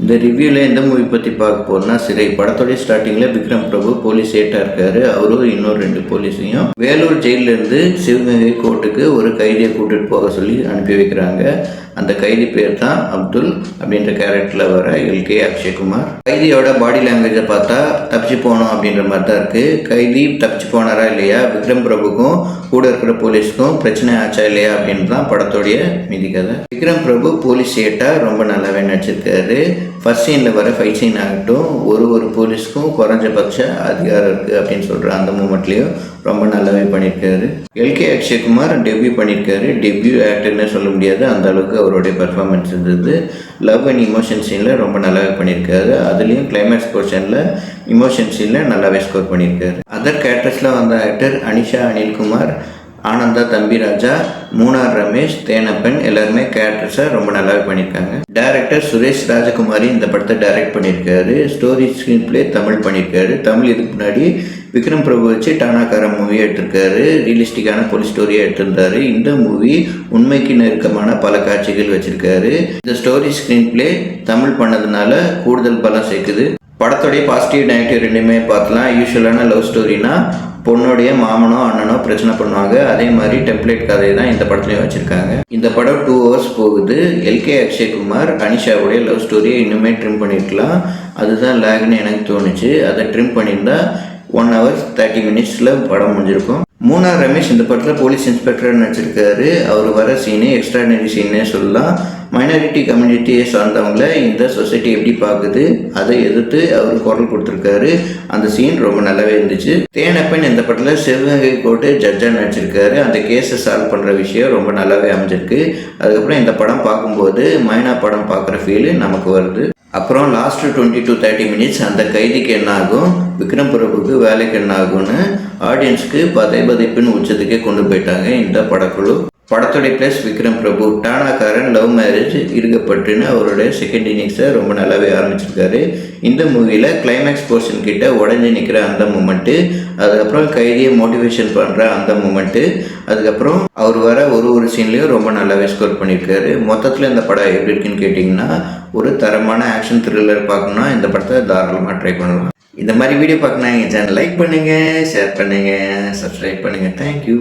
இந்த ரிவ்யூவில் எந்த மூவி பற்றி பார்க்க போகிறோம்னா சிறை படத்தோடைய ஸ்டார்டிங்கில் விக்ரம் பிரபு போலீஸ் ஏட்டாக இருக்காரு. அவரும் இன்னொரு 2 போலீஸையும் வேலூர் ஜெயிலேருந்து சிவகங்கை கோர்ட்டுக்கு ஒரு கைதியை கூட்டிகிட்டு போக சொல்லி அனுப்பி வைக்கிறாங்க. அந்த கைதி பேர் தான் அப்துல் அப்படின்ற கேரக்டரில் வர எல்கே அக்ஷய்குமார். கைதியோட பாடி லாங்குவேஜை பார்த்தா தப்பிச்சு போனோம் அப்படின்ற மாதிரி தான் இருக்குது. கைதி தப்பிச்சு போனாரா இல்லையா, விக்ரம் பிரபுக்கும் கூட இருக்கிற போலீஸ்க்கும் பிரச்சனை ஆச்சா இல்லையா அப்படின்னு தான் படத்தோடைய மீதி கதை. விக்ரம் பிரபு போலீஸ் ஏட்டாக ரொம்ப நல்லாவே நடிச்சிருக்காரு. ஃபர்ஸ்ட் சீனில் வர ஃபைட் சீன் ஆகட்டும், ஒரு போலீஸ்க்கும் குறைஞ்சபட்ச அதிகாரம் இருக்குது அப்படின்னு சொல்கிற அந்த மூமெண்ட்லேயும் ரொம்ப நல்லாவே பண்ணியிருக்காரு. எல்கே அக்ஷய்குமார் டெபியூ பண்ணியிருக்காரு. டெபியூ ஆக்டர்னு சொல்ல முடியாது, அந்த அளவுக்கு அவருடைய பெர்ஃபார்மன்ஸ் இருந்தது. லவ் அண்ட் இமோஷன் சீனில் ரொம்ப நல்லாவே பண்ணியிருக்காரு. அதுலேயும் கிளைமேக்ஸ் போர்ஷனில் இமோஷன் சீனில் நல்லாவே ஸ்கோர் பண்ணியிருக்காரு. அதர் கேரக்டர்ஸில் வந்த ஆக்டர் அனிஷா அனில்குமார், ஆனந்தா தம்பிராஜா, மூனார் ரமேஷ், தேனப்பன் எல்லாருமே கேரக்டர்ஸை ரொம்ப நல்லாவே பண்ணியிருக்காங்க. டைரக்டர் சுரேஷ் ராஜகுமாரி இந்த படத்தை டைரக்ட் பண்ணியிருக்காரு. ஸ்டோரி ஸ்க்ரீன் பிளே தமிழ் பண்ணியிருக்காரு. தமிழ் இதுக்கு முன்னாடி விக்ரம் பிரபு வச்சு டானாக்கார மூவி எடுத்திருக்காரு. ரியலிஸ்டிக்கான போலீஸ் ஸ்டோரியை எடுத்திருந்தாரு. இந்த மூவி உண்மைக்கு நெருக்கமான பல காட்சிகள் வச்சிருக்காரு. இந்த ஸ்டோரி ஸ்க்ரீன் பிளே தமிழ் பண்ணதுனால கூடுதல் பலம் சேர்க்குது. படத்தோடைய பாசிட்டிவ் நெகட்டிவ் ரெண்டுமே பார்க்கலாம். யூஸ்வலான லவ் ஸ்டோரினா பொண்ணுடைய மாமனோ அண்ணனோ பிரச்சனை பண்ணுவாங்க. அதே மாதிரி டெம்ப்ளேட் கதையை தான் இந்த படத்துலையும் வச்சுருக்காங்க. இந்த படம் 2 hours போகுது. எல்கே அக்ஷய்குமார் அனிஷாவுடைய லவ் ஸ்டோரியை இன்னுமே ட்ரிம் பண்ணியிருக்கலாம். அதுதான் லேக்னு எனக்கு தோணுச்சு. அதை ட்ரிம் பண்ணியிருந்தா 1 hour 30 minutes படம் முடிஞ்சிருக்கும். மூனார் ரமேஷ் இந்த படத்தில் போலீஸ் இன்ஸ்பெக்டர் நடிச்சிருக்காரு. அவர் வர சீனு எக்ஸ்ட்ராடனரி சீனே சொல்லலாம். மைனாரிட்டி கம்யூனிட்டியை சார்ந்தவங்கள இந்த சொசைட்டி எப்படி பார்க்குது அதை எதிர்த்து அவர் குரல் கொடுத்துருக்காரு. அந்த சீன் ரொம்ப நல்லாவே இருந்துச்சு. தேனப்பன் இந்த படத்தில் சிவகங்கை கோர்ட்டு ஜட்ஜாக நடிச்சிருக்காரு. அந்த கேஸை சால்வ் பண்ணுற விஷயம் ரொம்ப நல்லாவே அமைஞ்சிருக்கு. அதுக்கப்புறம் இந்த படம் பார்க்கும்போது மைனா படம் பார்க்குற ஃபீலு நமக்கு வருது. அப்புறம் லாஸ்ட்டு 20 to 30 minutes அந்த கைதிக்கு என்ன ஆகும், விக்ரம் பிரபுக்கு வேலைக்கு என்ன ஆகும்னு ஆடியன்ஸுக்கு பதைப்புன்னு உச்சத்துக்கே கொண்டு போயிட்டாங்க இந்த படக்குழு. படத்துடைய plus Vikram Prabhu Taanakkaran love marriage இருக்கப்பட்டுன்னு அவருடைய செகண்ட் இன்னிங்ஸை ரொம்ப நல்லாவே ஆரம்பிச்சிருக்காரு. இந்த மூவியில் கிளைமேக்ஸ் போர்ஷன் கிட்ட உடஞ்சி நிற்கிற அந்த மூமெண்ட்டு, அதுக்கப்புறம் கைதியை மோட்டிவேஷன் பண்ணுற அந்த மூமெண்ட்டு, அதுக்கப்புறம் அவர் வர ஒரு சீன்லேயும் ரொம்ப நல்லாவே ஸ்கோர் பண்ணியிருக்காரு. மொத்தத்தில் இந்த படம் எப்படி இருக்குன்னு கேட்டிங்கன்னா, ஒரு தரமான ஆக்ஷன் த்ரில்லர் பார்க்கணுன்னா இந்த படத்தை தாராளமாக ட்ரை பண்ணலாம். இந்த மாதிரி வீடியோ பார்க்கணும் எங்கள் சேனல் லைக் பண்ணுங்கள், ஷேர் பண்ணுங்கள், சப்ஸ்கிரைப் பண்ணுங்கள். தேங்க்யூ.